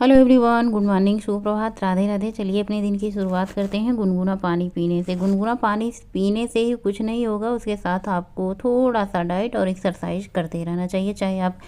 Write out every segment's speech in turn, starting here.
Hello everyone, good morning, सुप्रभात, राधे राधे। चलिए अपने दिन की शुरुआत करते हैं गुनगुना पानी पीने से। गुनगुना पानी पीने से ही कुछ नहीं होगा, उसके साथ आपको थोड़ा सा डाइट और एक्सरसाइज करते रहना चाहिए। चाहे आप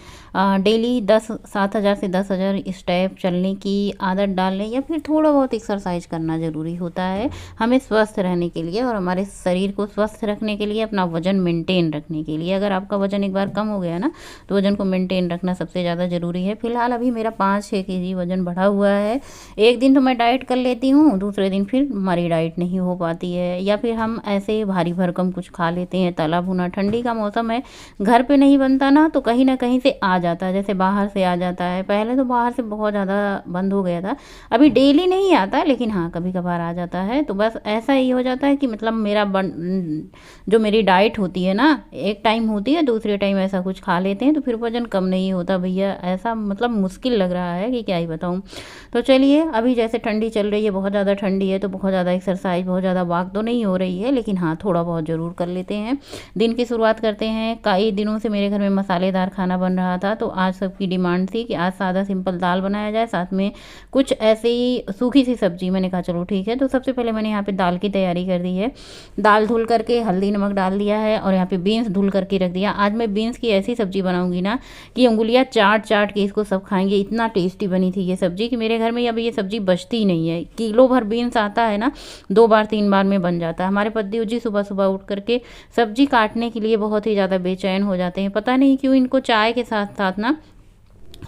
डेली 7,000 से 10,000 स्टेप चलने की आदत डाल लें या फिर थोड़ा बहुत एक्सरसाइज करना ज़रूरी होता है हमें स्वस्थ रहने के लिए और हमारे शरीर को स्वस्थ रखने के लिए, अपना वजन मेंटेन रखने के लिए। अगर आपका वजन एक बार कम हो गया ना, तो वजन को मेंटेन रखना सबसे ज़्यादा ज़रूरी है। फिलहाल अभी मेरा 5-6 केजी वजन बढ़ा हुआ है। एक दिन तो मैं डाइट कर लेती हूँ, दूसरे दिन फिर हमारी डाइट नहीं हो पाती है, या फिर हम ऐसे भारी भरकम कुछ खा लेते हैं तला भुना। ठंडी का मौसम है, घर पे नहीं बनता ना, तो कहीं ना कहीं से आ जाता है, जैसे बाहर से आ जाता है। पहले तो बाहर से बहुत ज़्यादा बंद हो गया था, अभी डेली नहीं आता, लेकिन हाँ कभी कभार आ जाता है। तो बस ऐसा ही हो जाता है कि मतलब जो मेरी डाइट होती है ना, एक टाइम होती है, दूसरे टाइम ऐसा कुछ खा लेते हैं, तो फिर वजन कम नहीं होता भैया। ऐसा मतलब मुश्किल लग रहा है कि क्या ही बताऊँ। तो चलिए, अभी जैसे ठंडी चल रही है, बहुत ज़्यादा ठंडी है, तो बहुत ज़्यादा एक्सरसाइज, बहुत ज़्यादा वॉक तो नहीं हो रही है, लेकिन हाँ थोड़ा बहुत ज़रूर कर लेते हैं। दिन की शुरुआत करते हैं। कई दिनों से मेरे घर में मसालेदार खाना बन रहा था, तो आज सबकी डिमांड थी कि आज सादा सिंपल दाल बनाया जाए, साथ में कुछ ऐसे ही सूखी सी सब्जी। मैंने कहा चलो ठीक है। तो सबसे पहले मैंने यहाँ पे दाल की तैयारी कर दी है। दाल धुल करके हल्दी नमक डाल दिया है, और यहाँ पे बीन्स धुल करके रख दिया। आज मैं बीन्स की ऐसी सब्जी बनाऊंगी ना कि उंगलियां चाट चाट के इसको सब खाएंगे। इतना टेस्टी बनी थी ये सब्जी कि मेरे घर में अब ये सब्जी बचती ही नहीं है। किलो भर बीन्स आता है ना, 2 बार 3 बार में बन जाता है। हमारे पति जी सुबह सुबह उठ करके सब्जी काटने के लिए बहुत ही ज़्यादा बेचैन हो जाते हैं। पता नहीं क्यों इनको चाय के साथ साथ ना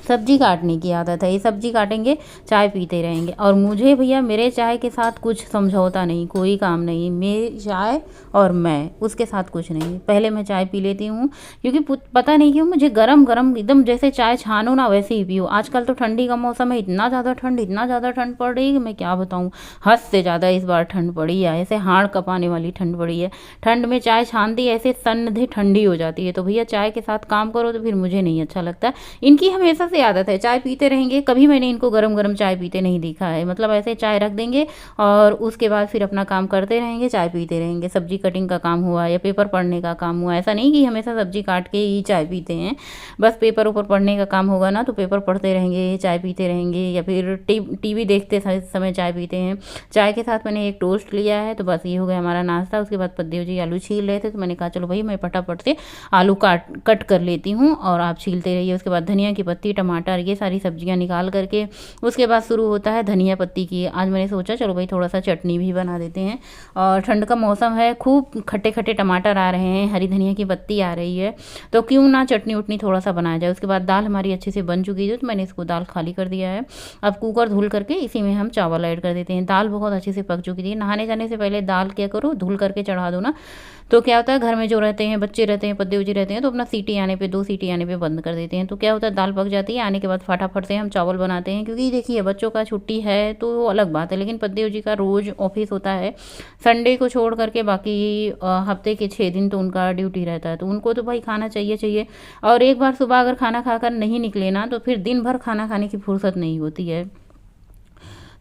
सब्जी काटने की आदत है। ये सब्जी काटेंगे, चाय पीते रहेंगे, और मुझे भैया मेरे चाय के साथ कुछ समझौता नहीं, कोई काम नहीं। मेरी चाय और मैं, उसके साथ कुछ नहीं। पहले मैं चाय पी लेती हूँ, क्योंकि पता नहीं क्यों मुझे गरम गरम एकदम जैसे चाय छानो ना वैसे ही पियो। आजकल तो ठंडी का मौसम है, इतना ज़्यादा ठंड पड़ रही है कि मैं क्या बताऊँ। हद से ज़्यादा इस बार ठंड पड़ी है, ऐसे हाड़ कपाने वाली ठंड पड़ी है। ठंड में चाय छानती ऐसे सन्नधे ठंडी हो जाती है। तो भैया चाय के साथ काम करो तो फिर मुझे नहीं अच्छा लगता। इनकी हमेशा से आदत है, चाय पीते रहेंगे, कभी मैंने इनको गरम गरम चाय पीते नहीं देखा है। मतलब ऐसे चाय रख देंगे और उसके बाद फिर अपना काम करते रहेंगे, चाय पीते रहेंगे। सब्जी कटिंग का काम हुआ या पेपर पढ़ने का काम हुआ, ऐसा नहीं कि हमेशा सब्जी काट के ही चाय पीते हैं। बस पेपर ऊपर पढ़ने का काम होगा ना, तो पेपर पढ़ते रहेंगे, चाय पीते रहेंगे, या फिर टीवी देखते समय चाय पीते हैं। चाय के साथ मैंने एक टोस्ट लिया है, तो बस ये हो गया हमारा नाश्ता। उसके बाद पद्देव जी आलू छील रहे थे, तो मैंने कहा चलो भाई मैं फटाफट से आलू कट कर लेती हूँ और आप छीलते रहिए। उसके बाद धनिया की पत्ती, टमाटर, ये सारी सब्जियां निकाल करके उसके बाद शुरू होता है धनिया पत्ती की। आज मैंने सोचा चलो भाई थोड़ा सा चटनी भी बना देते हैं, और ठंड का मौसम है, खूब खट्टे खट्टे टमाटर आ रहे हैं, हरी धनिया की पत्ती आ रही है, तो क्यों ना चटनी उटनी थोड़ा सा बनाया जाए। उसके बाद दाल हमारी अच्छे से बन चुकी है, तो मैंने इसको दाल खाली कर दिया है। अब कुकर धुल करके इसी में हम चावल ऐड कर देते हैं। दाल बहुत अच्छे से पक चुकी थी। नहाने जाने से पहले दाल क्या करो, धुल करके चढ़ा दो ना, तो क्या होता है घर में जो रहते हैं, बच्चे रहते हैं, पद्देव जी रहते हैं, तो अपना सीटी आने पे, 2 सीटी आने पे बंद कर देते हैं। तो क्या होता है दाल पक जाती है। आने के बाद फटाफट से हम चावल बनाते हैं, क्योंकि देखिए बच्चों का छुट्टी है तो वो अलग बात है, लेकिन पद्देव जी का रोज़ ऑफिस होता है। संडे को छोड़ करके बाकी हफ्ते के 6 दिन तो उनका ड्यूटी रहता है, तो उनको तो भाई खाना चाहिए चाहिए। और एक बार सुबह अगर खाना खाकर नहीं निकले ना, तो फिर दिन भर खाना खाने की फुर्सत नहीं होती है।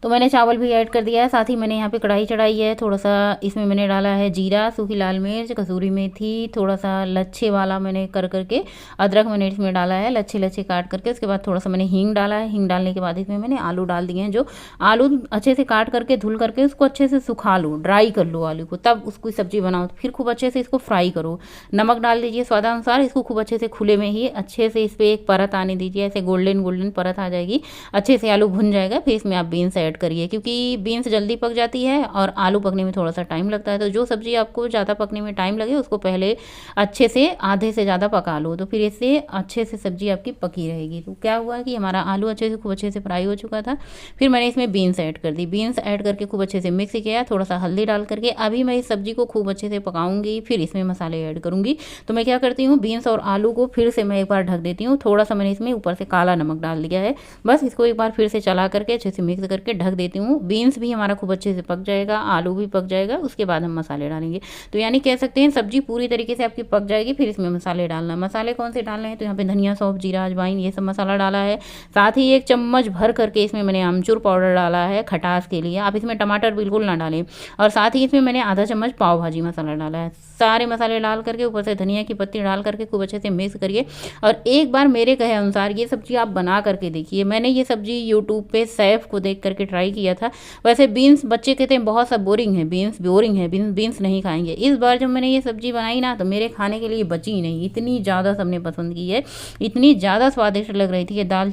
तो मैंने चावल भी ऐड कर दिया है। साथ ही मैंने यहाँ पे कढ़ाई चढ़ाई है, थोड़ा सा इसमें मैंने डाला है जीरा, सूखी लाल मिर्च, कसूरी मेथी, थोड़ा सा लच्छे वाला मैंने कर करके अदरक मैंने इसमें डाला है, लच्छे लच्छे काट करके। उसके बाद थोड़ा सा मैंने हींग डाला है। हींग डालने के बाद इसमें मैंने आलू डाल दिए हैं। जो आलू अच्छे से काट करके धुल करके उसको अच्छे से सुखा लो, ड्राई कर लो आलू को, तब उसकी सब्जी बनाओ। फिर खूब अच्छे से इसको फ्राई करो, नमक डाल दीजिए स्वादानुसार। इसको खूब अच्छे से खुले में ही अच्छे से इस पर एक परत आने दीजिए, ऐसे गोल्डन गोल्डन परत आ जाएगी, अच्छे से आलू भुन जाएगा। फिर इसमें आप बीन्स ऐड करिए, क्योंकि बीन्स जल्दी पक जाती है और आलू पकने में थोड़ा सा टाइम लगता है। तो जो सब्जी आपको ज़्यादा पकने में टाइम लगे उसको पहले अच्छे से आधे से ज़्यादा पका लो, तो फिर इससे अच्छे से सब्जी आपकी पकी रहेगी। तो क्या हुआ कि हमारा आलू अच्छे से खूब अच्छे से फ्राई हो चुका था। फिर मैंने इसमें बीन्स ऐड कर दी। बीन्स ऐड करके खूब अच्छे से मिक्स किया, थोड़ा सा हल्दी डाल करके। अभी मैं इस सब्जी को खूब अच्छे से पकाऊंगी, फिर इसमें मसाले ऐड करूंगी। तो मैं क्या करती हूँ, बीन्स और आलू को फिर से मैं एक बार ढक देती हूँ। थोड़ा सा मैंने इसमें ऊपर से काला नमक डाल दिया है। बस इसको एक बार फिर से चला करके अच्छे से मिक्स करके ढक देती हूँ। बीन्स भी हमारा खूब अच्छे से पक जाएगा, आलू भी पक जाएगा, उसके बाद हम मसाले डालेंगे। तो यानी कह सकते हैं सब्जी पूरी तरीके से आपकी पक जाएगी, फिर इसमें मसाले डालना। मसाले कौन से डालने हैं, तो यहाँ पे धनिया, सौंफ, जीरा, अजवाइन ये सब मसाला डाला है। साथ ही 1 चम्मच भर करके इसमें मैंने आमचूर पाउडर डाला है खटास के लिए। आप इसमें टमाटर बिल्कुल ना डालें। और साथ ही इसमें मैंने आधा चम्मच पाव भाजी मसाला डाला है। सारे मसाले डाल करके ऊपर से धनिया की पत्ती डाल करके खूब अच्छे से मिक्स करिए। और एक बार मेरे कहे अनुसार ये सब्जी आप बना करके देखिए। मैंने ये सब्जी यूट्यूब पे शेफ को देख करके ट्राई किया था। वैसे बीन्स बच्चे कहते हैं बहुत सा बोरिंग है, बीन्स बोरिंग है, बीन्स नहीं खाएंगे। इस बार जब मैंने ये सब्जी बनाई ना, तो मेरे खाने के लिए बची ही नहीं, इतनी ज़्यादा सबने पसंद की है, इतनी ज़्यादा स्वादिष्ट लग रही थी कि दाल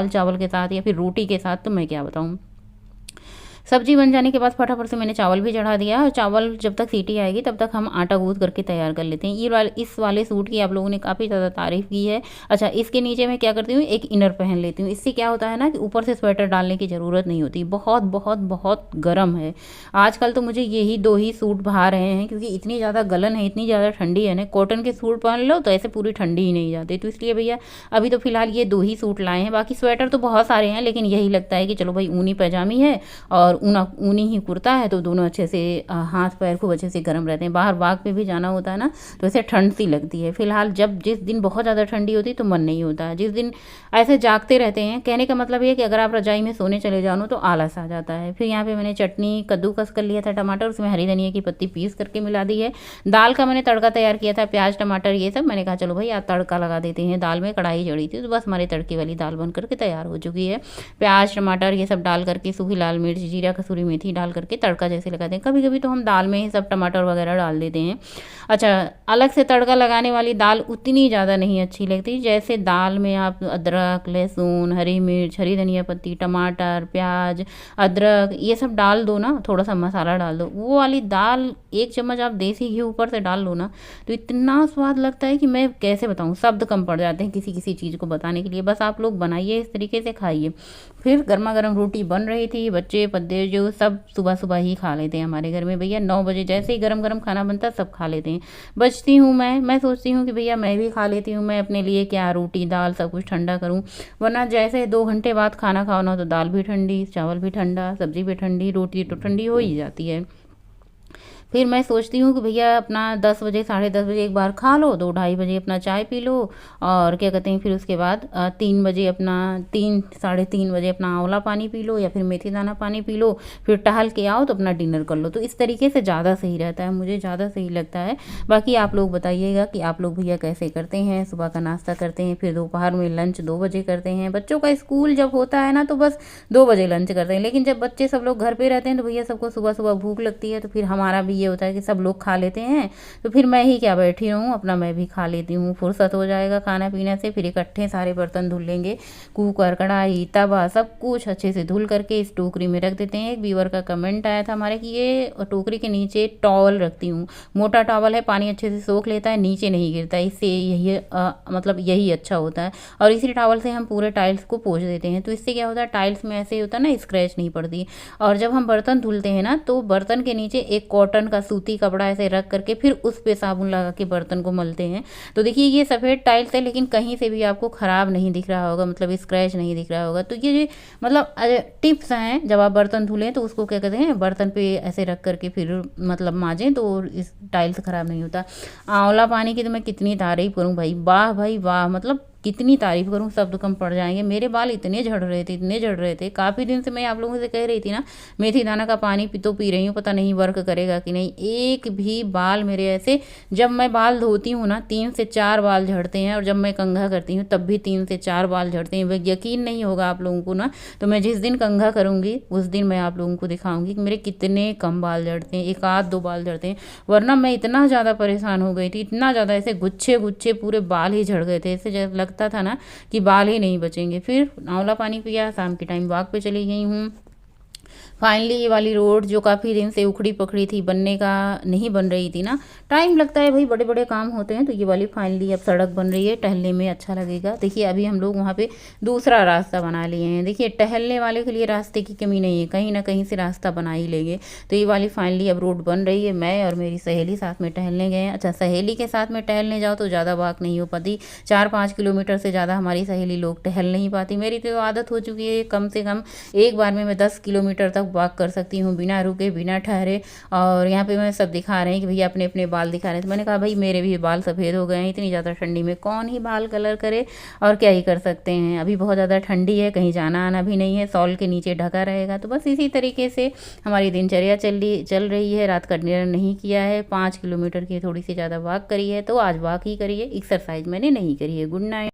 चावल के साथ या फिर रोटी के साथ, तो मैं क्या बताऊँ। सब्जी बन जाने के बाद फटाफट से मैंने चावल भी चढ़ा दिया। और चावल जब तक सीटी आएगी तब तक हम आटा गूँथ करके तैयार कर लेते हैं। इस वाले सूट की आप लोगों ने काफ़ी ज़्यादा तारीफ़ की है। अच्छा, इसके नीचे मैं क्या करती हूँ, एक इनर पहन लेती हूँ। इससे क्या होता है ना कि ऊपर से स्वेटर डालने की ज़रूरत नहीं होती। बहुत बहुत बहुत गर्म है आजकल, तो मुझे यही 2 ही सूट भा रहे हैं, क्योंकि इतनी ज़्यादा गलन है, इतनी ज़्यादा ठंडी है ना। कॉटन के सूट पहन लो तो ऐसे पूरी ठंडी ही नहीं जाती। तो इसलिए भैया अभी तो फ़िलहाल ये 2 ही सूट लाए हैं। बाकी स्वेटर तो बहुत सारे हैं, लेकिन यही लगता है कि चलो भाई ऊनी पैजामी है और ऊनी ही कुर्ता है, तो दोनों अच्छे से हाथ पैर खूब अच्छे से गर्म रहते हैं। बाहर वाक पे भी जाना होता है ना, तो ऐसे ठंड सी लगती है। फिलहाल जिस दिन बहुत ज़्यादा ठंडी होती है तो मन नहीं होता है। जिस दिन ऐसे जागते रहते हैं, कहने का मतलब ये है कि अगर आप रजाई में सोने चले जाओ तो आलस आ जाता है। फिर यहाँ पे मैंने चटनी कद्दूकस कर लिया था, टमाटर, उसमें हरी धनिया की पत्ती पीस करके मिला दी है। दाल का मैंने तड़का तैयार किया था, प्याज टमाटर ये सब। मैंने कहा चलो भाई आज तड़का लगा देते हैं। दाल में कढ़ाई जड़ी थी, तो बस हमारे तड़के वाली दाल बन करके तैयार हो चुकी है। प्याज टमाटर ये सब डाल करके, सूखी लाल मिर्च, जीरा, कसूरी मेथी डाल करके तड़का जैसे लगाते हैं। कभी कभी तो हम दाल में ही सब टमाटर वगैरह डाल देते हैं। अच्छा, अलग से तड़का लगाने वाली दाल उतनी ज़्यादा नहीं अच्छी लगती। जैसे दाल में आप अदरक, लहसुन, हरी मिर्च, हरी धनिया पत्ती, टमाटर, प्याज, अदरक ये सब डाल दो ना, थोड़ा सा मसाला डाल दो, वो वाली दाल 1 चम्मच आप देसी घी ऊपर से डाल लो ना, तो इतना स्वाद लगता है कि मैं कैसे बताऊँ, शब्द कम पड़ जाते हैं किसी किसी चीज़ को बताने के लिए। बस आप लोग बनाइए, इस तरीके से खाइए। फिर गर्मा गर्म रोटी बन रही थी, बच्चे पद्दे जो सब सुबह सुबह ही खा लेते हैं हमारे घर में भैया। 9 बजे जैसे ही गरम गरम खाना बनता है सब खा लेते हैं। बचती हूँ मैं सोचती हूँ कि भैया मैं भी खा लेती हूँ, मैं अपने लिए क्या रोटी दाल सब कुछ ठंडा करूँ, वरना जैसे 2 घंटे बाद खाना खाओ ना, तो दाल भी ठंडी, चावल भी ठंडा, सब्जी भी ठंडी, रोटी तो ठंडी हो ही जाती है। फिर मैं सोचती हूँ कि भैया अपना 10 बजे 10:30 बजे एक बार खा लो, 2 ढाई बजे अपना चाय पी लो, और क्या कहते हैं फिर उसके बाद 3 बजे अपना 3 3:30 बजे अपना आंवला पानी पी लो या फिर मेथी दाना पानी पी लो। फिर टहल के आओ तो अपना डिनर कर लो। तो इस तरीके से ज़्यादा सही रहता है, मुझे ज़्यादा सही लगता है। बाकी आप लोग बताइएगा कि आप लोग भैया कैसे करते हैं। सुबह का नाश्ता करते हैं, फिर दोपहर में लंच 2 बजे करते हैं। बच्चों का स्कूल जब होता है ना तो बस 2 बजे लंच करते हैं, लेकिन जब बच्चे सब लोग घर पे रहते हैं तो भैया सबको सुबह सुबह भूख लगती है, तो फिर हमारा भी ये होता है कि सब लोग खा लेते हैं, तो फिर मैं ही क्या बैठी रहूँ, अपना मैं भी खा लेती हूँ। फुर्सत हो जाएगा खाना पीने से, फिर इकट्ठे सारे बर्तन धुल लेंगे। कुकर, कढ़ाई, तवा सब कुछ अच्छे से धुल करके इस टोकरी में रख देते हैं। एक व्यूअर का कमेंट आया था हमारे कि ये टोकरी के नीचे टॉवल रखती हूँ, मोटा टॉवल है, पानी अच्छे से सोख लेता है, नीचे नहीं गिरता, इससे यही मतलब यही अच्छा होता है। और इसी टॉवल से हम पूरे टाइल्स को पोंछ देते हैं, तो इससे क्या होता है, टाइल्स में ऐसे ही होता है ना, स्क्रैच नहीं पड़ती। और जब हम बर्तन धुलते हैं ना, तो बर्तन के नीचे एक कॉटन का सूती कपड़ा ऐसे रख करके फिर उस पे साबुन लगा के बर्तन को मलते हैं। तो देखिए ये सफ़ेद टाइल्स है, लेकिन कहीं से भी आपको ख़राब नहीं दिख रहा होगा, मतलब स्क्रैच नहीं दिख रहा होगा। तो ये मतलब टिप्स हैं, जब आप बर्तन धुलें तो उसको क्या कहते हैं, बर्तन पे ऐसे रख करके फिर मतलब माजें, तो इस टाइल्स ख़राब नहीं होता। आंवला पानी की तो मैं कितनी तारीफ़ करूँ भाई, वाह भाई वाह, मतलब कितनी तारीफ़ करूँ, शब्द कम पड़ जाएंगे। मेरे बाल इतने झड़ रहे थे, इतने झड़ रहे थे। काफ़ी दिन से मैं आप लोगों से कह रही थी ना, मेथी दाना का पानी पी रही हूँ, पता नहीं वर्क करेगा कि नहीं। एक भी बाल मेरे ऐसे, जब मैं बाल धोती हूँ ना 3 से 4 बाल झड़ते हैं, और जब मैं कंघा करती हूँ तब भी 3 से 4 बाल झड़ते हैं। वह यकीन नहीं होगा आप लोगों को ना, तो मैं जिस दिन कंघा करूँगी उस दिन मैं आप लोगों को दिखाऊंगी कि मेरे कितने कम बाल झड़ते हैं, 1 आध 2 बाल झड़ते हैं। वरना मैं इतना ज़्यादा परेशान हो गई थी, इतना ज़्यादा ऐसे गुच्छे गुच्छे पूरे बाल ही झड़ गए थे, ऐसे लगता था ना कि बाल ही नहीं बचेंगे। फिर आंवला पानी पिया, शाम के टाइम वॉक पे चली गई हूँ। फाइनली ये वाली रोड जो काफ़ी दिन से उखड़ी पखड़ी थी, बनने का नहीं बन रही थी ना, टाइम लगता है भाई, बड़े बड़े काम होते हैं, तो ये वाली फाइनली अब सड़क बन रही है, टहलने में अच्छा लगेगा। देखिए अभी हम लोग वहाँ पे दूसरा रास्ता बना लिए हैं। देखिए टहलने वाले के लिए रास्ते की कमी नहीं है, कहीं ना कहीं से रास्ता बना ही लेंगे। तो ये वाली फाइनली अब रोड बन रही है। मैं और मेरी सहेली साथ में टहलने गए हैं। अच्छा, सहेली के साथ में टहलने जाओ तो ज़्यादा वॉक नहीं हो पाती, 4-5 किलोमीटर से ज़्यादा हमारी सहेली लोग टहल नहीं पाती। मेरी तो आदत हो चुकी है, कम से कम एक बार में मैं 10 किलोमीटर तक वॉक कर सकती हूँ बिना रुके बिना ठहरे। और यहाँ पे मैं सब दिखा रहे हैं कि भैया अपने अपने बाल दिखा रहे हैं, तो मैंने कहा भाई मेरे भी बाल सफ़ेद हो गए हैं, इतनी ज़्यादा ठंडी में कौन ही बाल कलर करे, और क्या ही कर सकते हैं। अभी बहुत ज़्यादा ठंडी है, कहीं जाना आना भी नहीं है, शॉल के नीचे ढका रहेगा। तो बस इसी तरीके से हमारी दिनचर्या चल रही है। रात का डिनर नहीं किया है, 5 किलोमीटर की थोड़ी सी ज़्यादा वॉक करी है, तो आज वॉक ही करिए, एक्सरसाइज मैंने नहीं करी है। Good night.